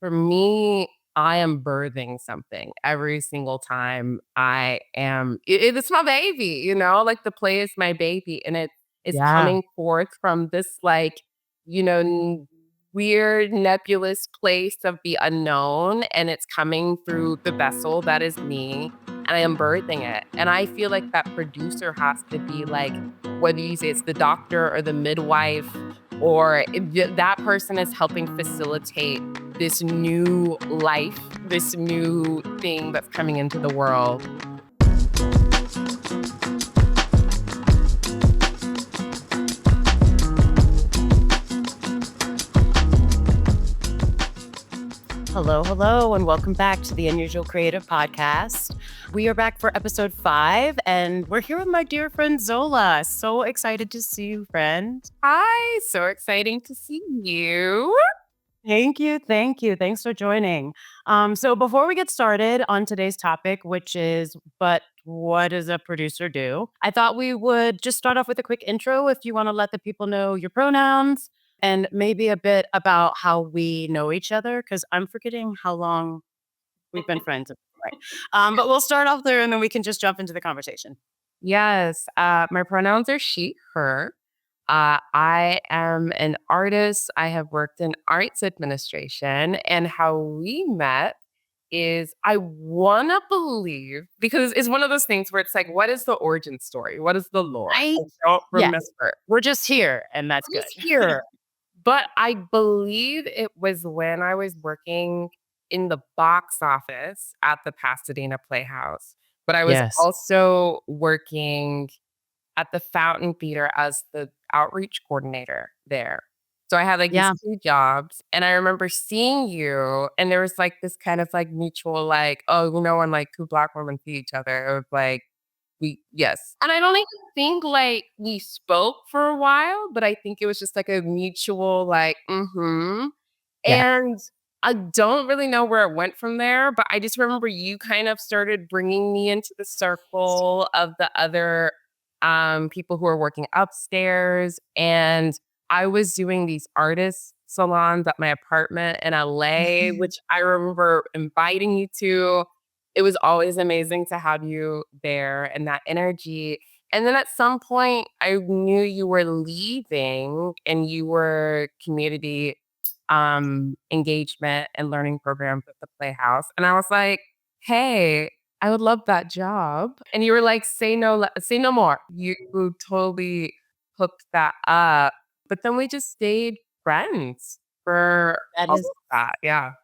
For me, I am birthing something every single time it's my baby, like the play is my baby and it is Yeah. coming forth from this like, weird nebulous place of the unknown and it's coming through the vessel that is me and I am birthing it. And I feel like that producer has to be like, whether you say it's the doctor or the midwife or that person is helping facilitate this new life, this new thing that's coming into the world. Hello, hello, and welcome back to the Unusual Creative Podcast. We are back for episode 5, and we're here with my dear friend Zola. So excited to see you, friend. Hi, so exciting to see you. Thank you. Thank you. Thanks for joining. So before we get started on today's topic, which is, but what does a producer do? I thought we would just start off with a quick intro if you want to let the people know your pronouns and maybe a bit about how we know each other, because I'm forgetting how long we've been friends. Right. But we'll start off there and then we can just jump into the conversation. Yes. My pronouns are she, her. I am an artist. I have worked in arts administration. And how we met is I want to believe, because it's one of those things where it's like, what is the origin story? What is the lore? Right? I don't Yes. remember. We're just here, and that's We're good. just here. But I believe it was when I was working in the box office at the Pasadena Playhouse. But I was Yes. also working at the Fountain Theater as the outreach coordinator there. So I had like these Yeah. 2 jobs and I remember seeing you and there was like this kind of like mutual like, oh, when like 2 Black women see each other, it was like yes. And I don't even think like we spoke for a while, but I think it was just like a mutual like, mhm. Yeah. And I don't really know where it went from there, but I just remember you kind of started bringing me into the circle of the other, people who are working upstairs, and I was doing these artist salons at my apartment in LA, which I remember inviting you to. It was always amazing to have you there and that energy. And then at some point, I knew you were leaving and you were community engagement and learning programs at the Playhouse. And I was like, hey, I would love that job. And you were like, say no more. You totally hooked that up. But then we just stayed friends for That all of is that. Yeah.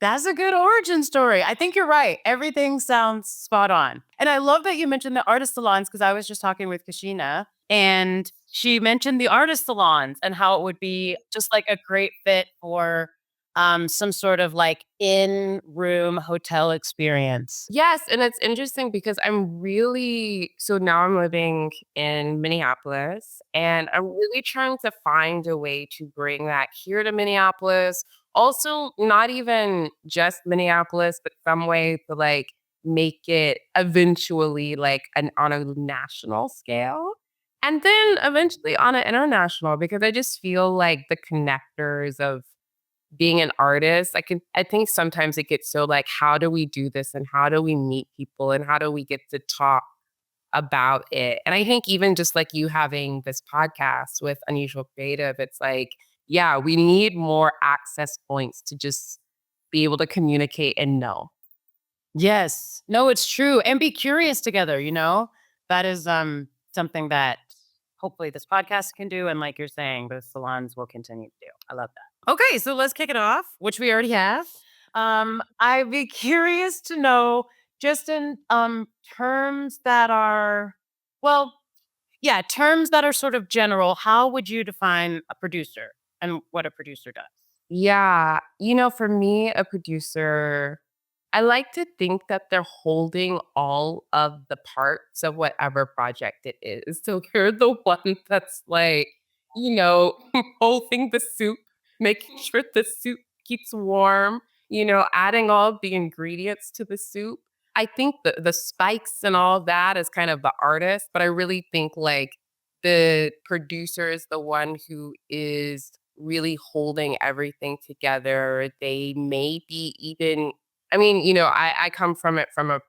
That's a good origin story. I think you're right. Everything sounds spot on. And I love that you mentioned the artist salons because I was just talking with Kashina and she mentioned the artist salons and how it would be just like a great fit for some sort of like in-room hotel experience. Yes, and it's interesting because so now I'm living in Minneapolis and I'm really trying to find a way to bring that here to Minneapolis. Also, not even just Minneapolis, but some way to like make it eventually like on a national scale. And then eventually on an international, because I just feel like the connectors of being an artist, I think sometimes it gets so like, how do we do this and how do we meet people and how do we get to talk about it? And I think even just like you having this podcast with Unusual Creative, it's like, yeah, we need more access points to just be able to communicate and know. Yes. No, it's true. And be curious together, That is something that hopefully this podcast can do. And like you're saying, the salons will continue to do. I love that. Okay, so let's kick it off, which we already have. I'd be curious to know just in terms that are well, yeah, terms that are sort of general, how would you define a producer and what a producer does? Yeah. For me, a producer, I like to think that they're holding all of the parts of whatever project it is. So you're the one that's like, holding the soup, making sure the soup keeps warm, adding all of the ingredients to the soup. I think the spikes and all of that is kind of the artist, but I really think like the producer is the one who is really holding everything together. They may be even, I mean, you know, I come from it from a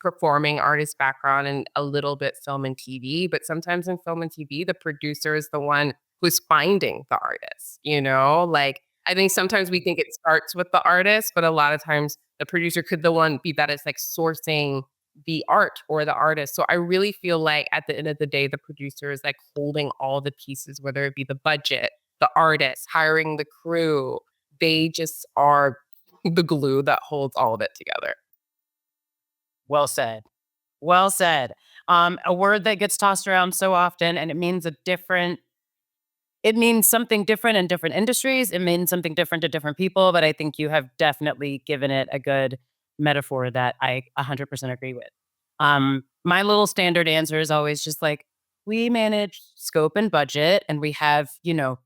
performing artist background and a little bit film and TV, but sometimes in film and TV, the producer is the one who's finding the artist, you know? Like, I think sometimes we think it starts with the artist, but a lot of times the producer could the one be that is like sourcing the art or the artist. So I really feel like at the end of the day, the producer is like holding all the pieces, whether it be the budget, the artist, hiring the crew. They just are the glue that holds all of it together. Well said. Well said. A word that gets tossed around so often, and it means something different in different industries. It means something different to different people, but I think you have definitely given it a good metaphor that I 100% agree with. My little standard answer is always just like, we manage scope and budget, and we have,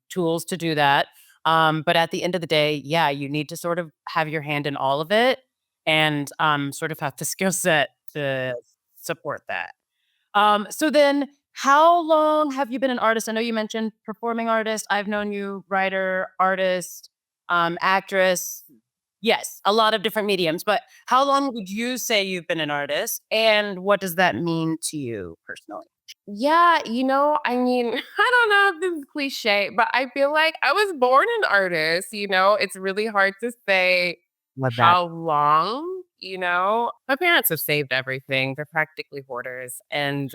tools to do that. But at the end of the day, yeah, you need to sort of have your hand in all of it and sort of have the skill set to support that. So then how long have you been an artist? I know you mentioned performing artist. I've known you writer, artist, actress. Yes, a lot of different mediums. But how long would you say you've been an artist? And what does that mean to you personally? Yeah, you know, I mean, I don't know if this is cliche, but I feel like I was born an artist, you know? It's really hard to say Love that. how long, you know? My parents have saved everything. They're practically hoarders. And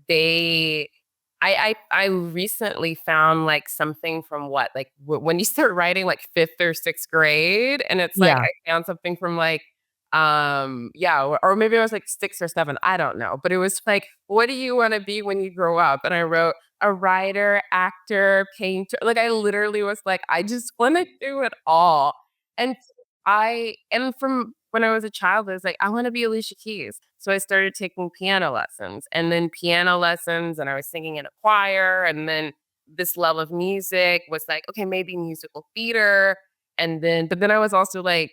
they I recently found like something from what, like when you start writing like fifth or sixth grade, and it's like Yeah. I found something from like yeah, or maybe I was like 6 or 7, I don't know, but it was like, "What do you wanna be when you grow up?" And I wrote, "A writer, actor, painter." Like, I literally was like, "I just wanna do it all." And and from when I was a child, I was like, "I wanna be Alicia Keys." So I started taking piano lessons, and then piano lessons, and I was singing in a choir, and then this love of music was like, "Okay, maybe musical theater." And then but then I was also like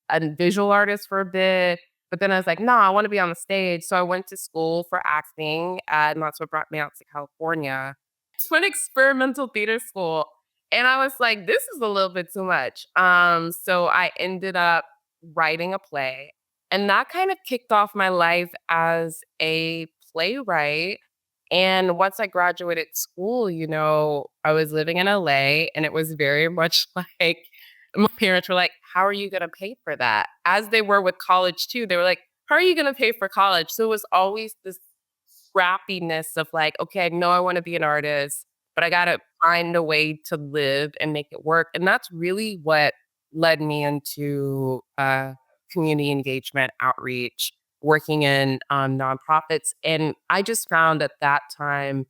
a visual artist for a bit, but then I was like, "Nah, I wanna be on the stage." So I went to school for acting, and that's what brought me out to California. Just went experimental theater school, and I was like, "This is a little bit too much." So I ended up writing a play, and that kind of kicked off my life as a playwright, and once I graduated school, you know, I was living in LA, and it was very much like my parents were like, "How are you gonna pay for that?" As they were with college too, they were like, "How are you gonna pay for college?" So it was always this scrappiness of like, "Okay, I know I wanna be an artist, but I gotta find a way to live and make it work." And that's really what led me into, community engagement, outreach, working in, nonprofits, and I just found at that time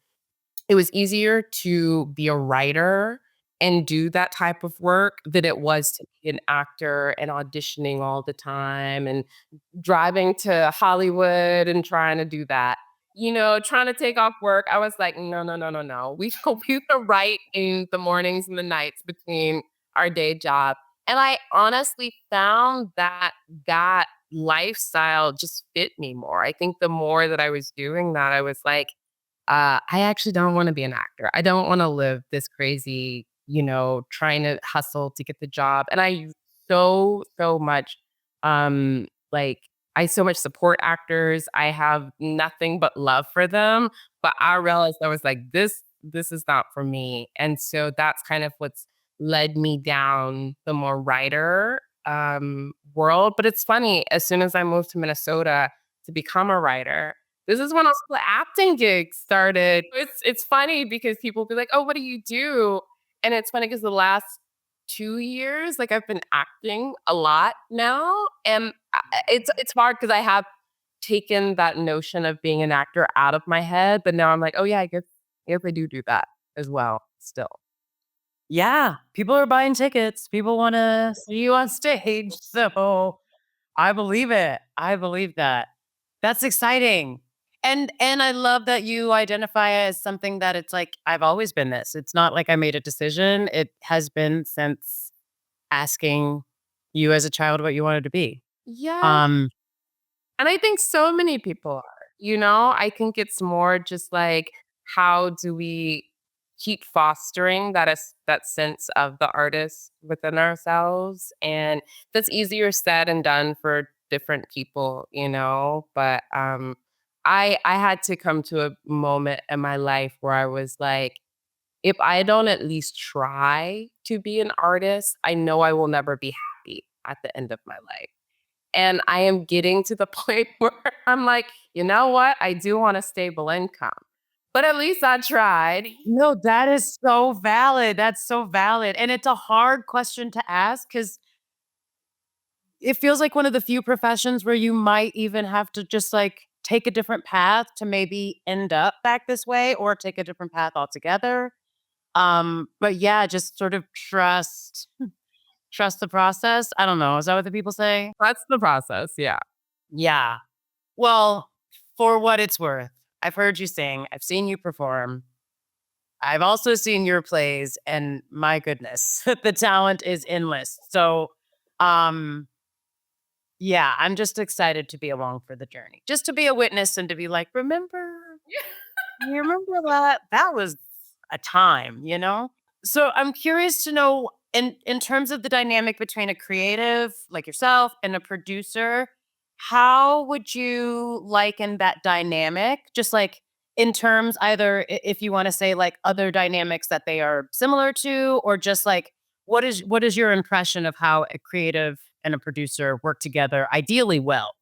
it was easier to be a writer and do that type of work than it was to be an actor and auditioning all the time and driving to Hollywood and trying to do that. You know, trying to take off work, I was like, "No, no, no, no, no. We compute the write in the mornings and the nights between our day job." And I honestly found that that lifestyle just fit me more. I think the more that I was doing that, I was like, I actually don't wanna be an actor. I don't wanna live this crazy, you know, trying to hustle to get the job, and I so much, like, I so much support actors. I have nothing but love for them, but I realized I was like, "This is not for me," and so that's kind of what's led me down the more writer, world, but it's funny, as soon as I moved to Minnesota to become a writer, this is when all the acting gigs started. It's funny because people will be like, "Oh, what do you do?" And it's funny because the last 2 years, like, I've been acting a lot now, and it's hard because I have taken that notion of being an actor out of my head, but now I'm like, "Oh, yeah, I guess I do that as well still." Yeah. People are buying tickets. People want to see you on stage. So I believe it. I believe that. That's exciting. And I love that you identify it as something that it's like, I've always been this. It's not like I made a decision. It has been since asking you as a child what you wanted to be. Yeah. Um, And I think so many people are, you know? I think it's more just like, how do we keep fostering that sense of the artist within ourselves. And that's easier said and done for different people, but I had to come to a moment in my life where I was like, if I don't at least try to be an artist, I know I will never be happy at the end of my life. And I am getting to the point where I'm like, you know what? I do want a stable income, but at least I tried. No, that is so valid. That's so valid. And it's a hard question to ask because it feels like one of the few professions where you might even have to just like take a different path to maybe end up back this way or take a different path altogether. But yeah, just sort of trust the process. I don't know. Is that what the people say? That's the process. Yeah. Yeah. Well, for what it's worth, I've heard you sing, I've seen you perform. I've also seen your plays, and my goodness, the talent is endless. So, um, yeah, I'm just excited to be along for the journey, just to be a witness and to be like, you remember that? That was a time, you know? So I'm curious to know in terms of the dynamic between a creative like yourself and a producer, how would you liken that dynamic? Just like in terms either if you want to say like other dynamics that they are similar to, or just like what is your impression of how a creative and a producer work together ideally well?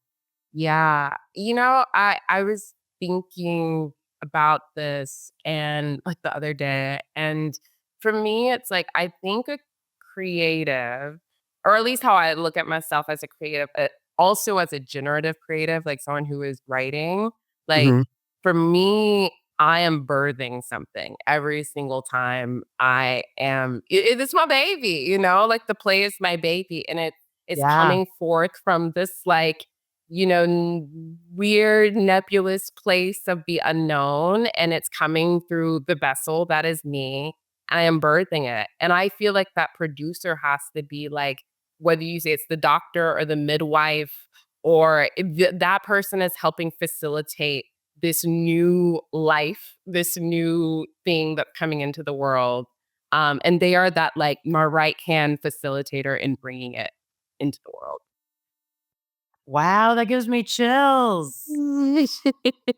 Yeah. I was thinking about this and like the other day. And for me, it's like I think a creative, or at least how I look at myself as a creative, also as a generative creative, like someone who is writing, like Mhm. for me, I am birthing something every single time I am. It's my baby, like the play is my baby, and it's Yeah. coming forth from this like weird nebulous place of the unknown, and it's coming through the vessel that is me. And I am birthing it. And I feel like that producer has to be like, whether you say it's the doctor or the midwife, or that person is helping facilitate this new life, this new thing that's coming into the world. And they are that like my right hand facilitator in bringing it into the world. Wow, that gives me chills.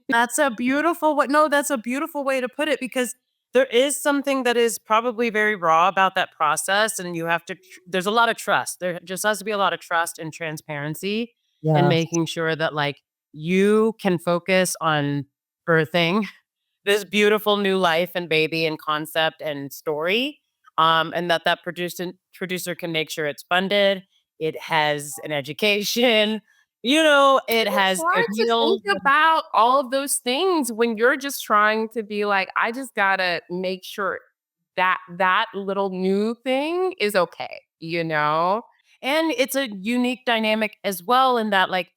That's a beautiful way. No, that's a beautiful way to put it because there is something that is probably very raw about that process. And you have to, there's a lot of trust. There just has to be a lot of trust and transparency and Yes. making sure that like you can focus on birthing this beautiful new life and baby and concept and story. And that producer can make sure it's funded, it has an education, it It's has hard to meals. think about all of those things when you're just trying to be like, I just gotta make sure that that little new thing is okay, you know? And it's a unique dynamic as well in that, like,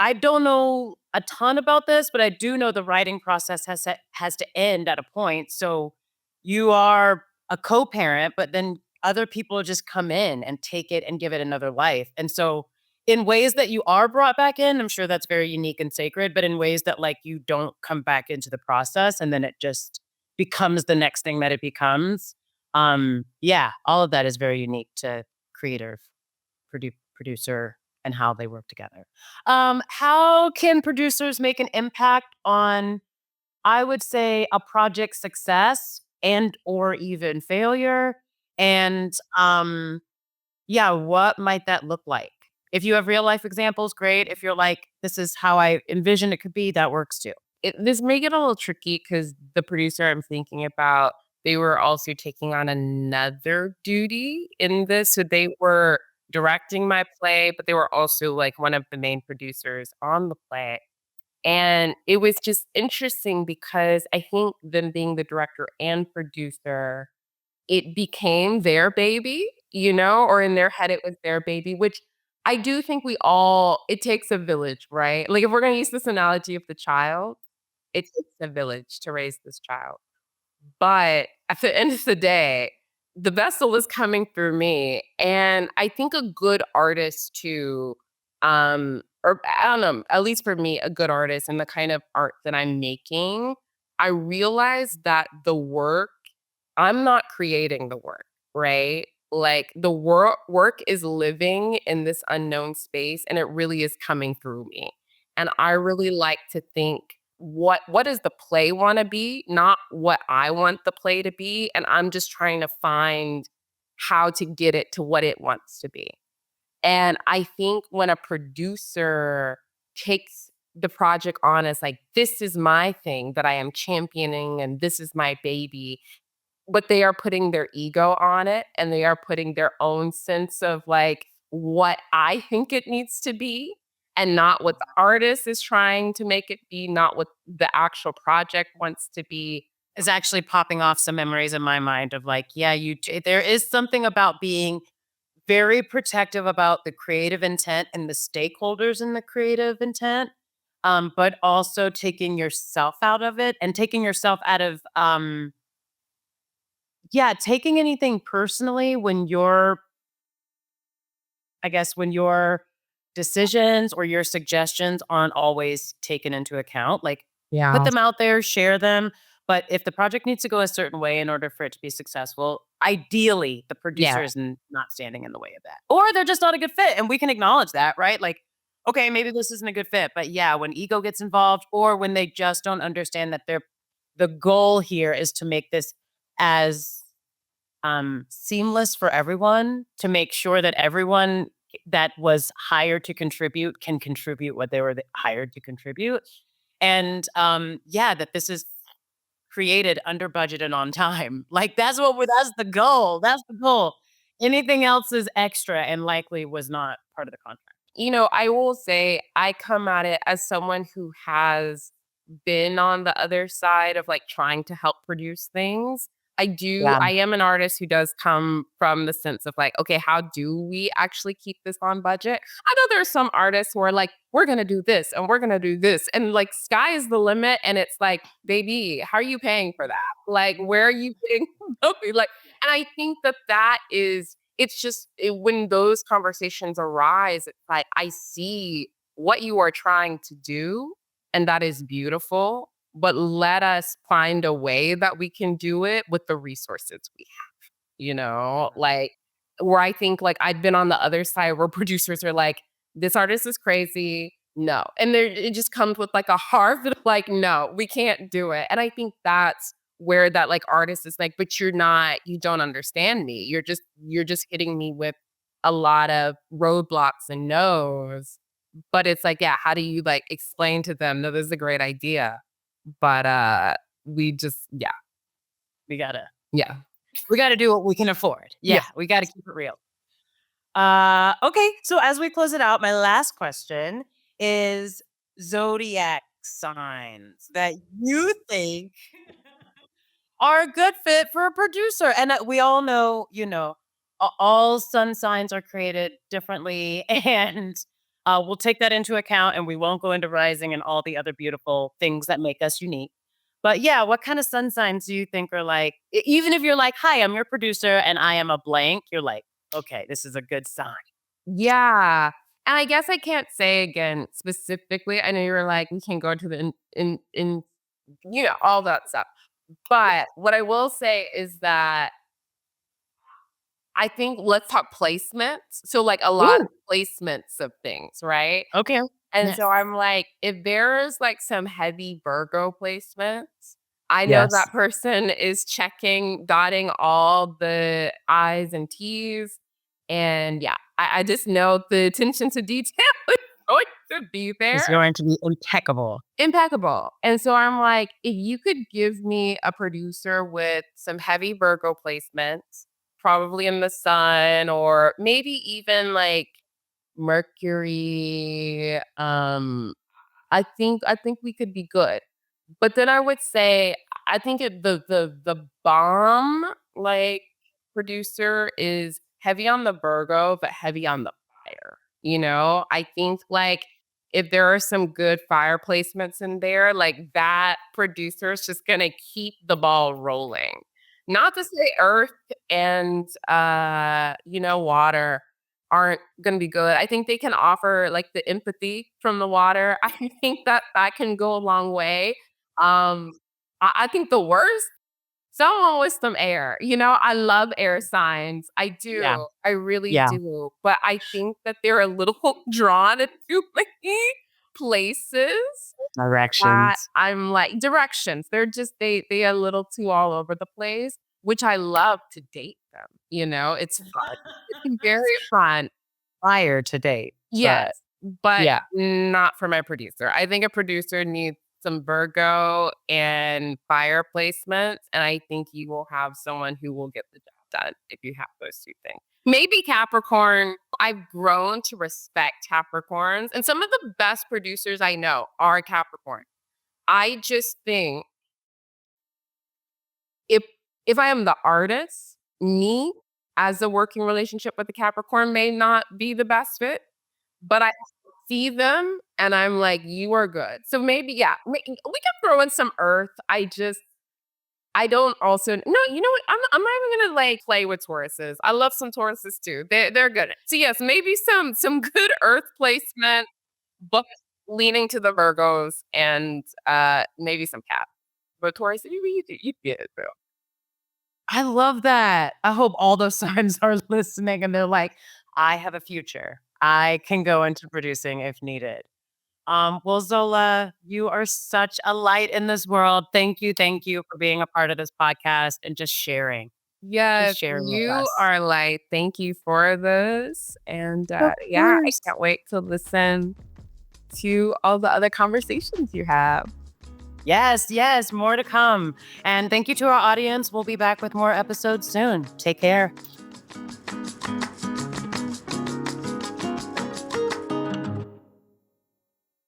I don't know a ton about this, but I do know the writing process has to end at a point. So you are a co-parent, but then other people just come in and take it and give it another life. And so in ways that you are brought back in, I'm sure that's very unique and sacred, but in ways that like you don't come back into the process and then it just becomes the next thing that it becomes. Yeah, all of that is very unique to creative producer and how they work together. How can producers make an impact on, I would say, a project's success and or even failure? And yeah, what might that look like? If you have real life examples, great. If you're like, this is how I envision it could be, that works too. This may get a little tricky because the producer I'm thinking about, they were also taking on another duty in this. So they were directing my play, but they were also like one of the main producers on the play. And it was just interesting because I think them being the director and producer, it became their baby, or in their head, it was their baby, which I do think it takes a village, right? Like if we're going to use this analogy of the child, it takes a village to raise this child. But at the end of the day, the vessel is coming through me. And I think a good artist too, or I don't know, at least for me, a good artist and the kind of art that I'm making, I realized that the work, I'm not creating the work, right? Like the work is living in this unknown space and it really is coming through me. And I really like to think what does the play want to be, not what I want the play to be, and I'm just trying to find how to get it to what it wants to be. And I think when a producer takes the project on as like, this is my thing that I am championing and this is my baby, but they are putting their ego on it and they are putting their own sense of like what I think it needs to be and not what the artist is trying to make it be, not what the actual project wants to be. Is actually popping off some memories in my mind of like, yeah, there is something about being very protective about the creative intent and the stakeholders in the creative intent, but also taking yourself out of it and taking yourself out of, yeah, taking anything personally when when your decisions or your suggestions aren't always taken into account. Like, put Yeah. them out there, share them. But if the project needs to go a certain way in order for it to be successful, ideally the Yeah. producer is not standing in the way of that. Or they're just not a good fit. And we can acknowledge that, right? Like, okay, maybe this isn't a good fit. But yeah, when ego gets involved or when they just don't understand that the goal here is to make this as seamless for everyone, to make sure that everyone that was hired to contribute can contribute what they were hired to contribute. And yeah, that this is created under budget and on time. Like that's the goal. That's the goal. Anything else is extra and likely was not part of the contract. I will say I come at it as someone who has been on the other side of like trying to help produce things. Yeah. I am an artist who does come from the sense of like, okay, how do we actually keep this on budget? I know there are some artists who are like, we're going to do this and we're going to do this. And like, sky is the limit. And it's like, baby, how are you paying for that? Like, where are you getting? Like, and I think that is, it's just when those conversations arise, it's like, I see what you are trying to do, and that is beautiful. But let us find a way that we can do it with the resources we have, like where I think like I've been on the other side where producers are like, this artist is crazy. No. And there it just comes with like a heart of like, no, we can't do it. And I think that's where that like artist is like, but you don't understand me. You're just hitting me with a lot of roadblocks and no's. But it's like, yeah, how do you like explain to them, no, this is a great idea. But we just We gotta yeah. we gotta do what we can afford. Yeah. Yeah, we gotta keep it real. Okay, so as we close it out, my last question is zodiac signs that you think are a good fit for a producer. And we all know, all sun signs are created differently. And we'll take that into account and we won't go into rising and all the other beautiful things that make us unique. But yeah, what kind of sun signs do you think are like, even if you're like, hi, I'm your producer and I am a blank, you're like, okay, this is a good sign. Yeah. And I guess I can't say again specifically. I know you were like, we can go to the in all that stuff. But what I will say is that I think let's talk placements. So like a lot of Ooh, placements of things, right? okay. And Yes. so I'm like, if there's like some heavy Virgo placements, I know Yes. that person is checking, dotting all the I's and T's. And yeah, I just know the attention to detail is going to be It's there. going to be impeccable. Impeccable. And so I'm like, if you could give me a producer with some heavy Virgo placements, probably in the sun or maybe even like Mercury, I think we could be good. But then I would say I think the bomb like producer is heavy on the Virgo, but heavy on the fire. I think like if there are some good fire placements in there, like that producer is just gonna keep the ball rolling. Not to say earth and water aren't gonna be good. I think they can offer like the empathy from the water. I think that can go a long way. Um, I think the worst, someone with some air. I love air signs. I Yeah. do. I really Yeah. do. But I think that they're a little drawn to many places that Directions. I'm like directions. They're just they a little too all over the place, which I love to date them. It's fun. It's very fun. Fire to date. Yes, But but yeah. not for my producer. I think a producer needs some Virgo and fire placements, and I think you will have someone who will get the job done if you have those two things. Maybe Capricorn. I've grown to respect Capricorns, and some of the best producers I know are Capricorn. I just think if if I am the artist, me as a working relationship with a Capricorn may not be the best fit, but I see them and I'm like, you are good. So maybe, yeah, we can throw in some earth. I don't also, no, you know what? I'm not even gonna like play with Tauruses. I love some Tauruses too. They're good. So yes, maybe some good earth placement, but leaning to the Virgos and maybe some cats. But Taurus, you get it, bro. I love that. I hope all those signs are listening and they're like, I have a future. I can go into producing if needed. Well, Zola, you are such a light in this world. Thank you for being a part of this podcast and just Yes, sharing with you us. are like, thank you for this. And Of yeah, I course. can't wait to listen to all the other conversations you have. Yes, yes, more to come. And thank you to our audience. We'll be back with more episodes soon. Take care.